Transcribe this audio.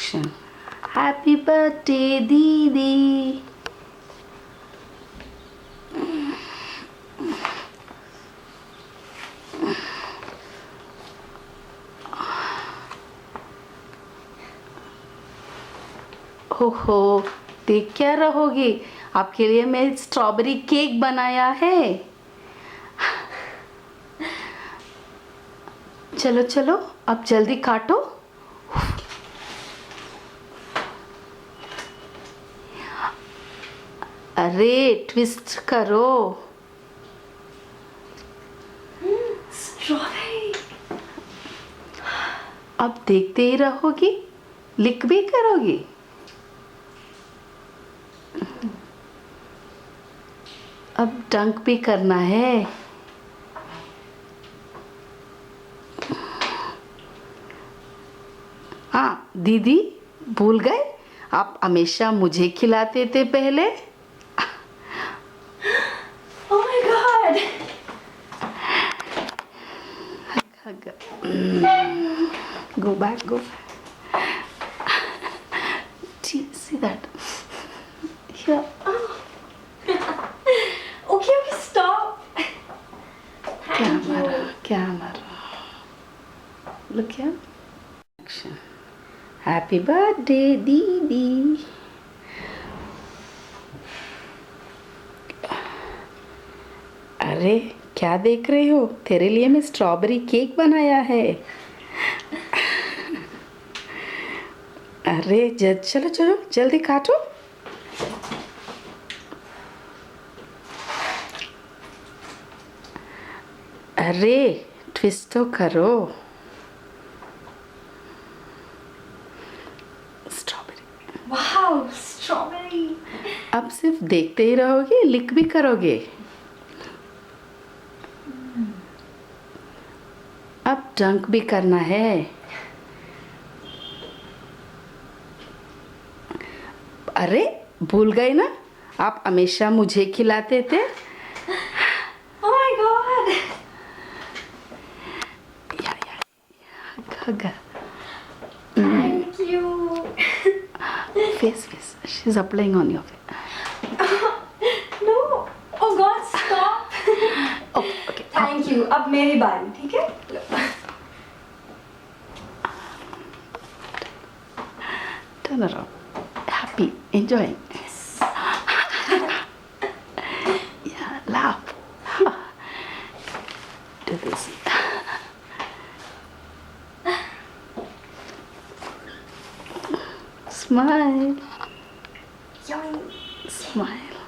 Action. Happy birthday, Didi. ओहो, देख क्या रहोगी? आपके लिए मैं स्ट्रॉबेरी केक बनाया है। चलो चलो, अब जल्दी काटो। अरे ट्विस्ट करो। स्ट्रॉबेरी। अब देखते ही रहोगी, लिक भी करोगी। अब डंक भी करना है। हाँ दीदी, भूल गए? आप हमेशा मुझे खिलाते थे पहले। Oh my god. Go back, go back. See that? Here. Okay, stop. Thank you. Camera. Look here. Action. Happy birthday, Didi. अरे क्या देख रहे हो? तेरे लिए मैं स्ट्रॉबेरी केक बनाया है। अरे चलो चलो, जल्दी काटो। अरे ट्विस्ट तो करो। स्ट्रॉबेरी। Wow, strawberry. अब सिर्फ देखते ही रहोगे, लिक भी करोगे। अब डंक भी करना है। अरे भूल गए ना? आप हमेशा मुझे खिलाते थे। Oh my god. Hug Thank you. face. She's applying on your face. No. Oh god, stop. Okay. Thank you. अब मेरी बारी, ठीक है? Turn around. Happy, enjoying. Yeah, laugh. Do this. Smile. Yummy. Smile.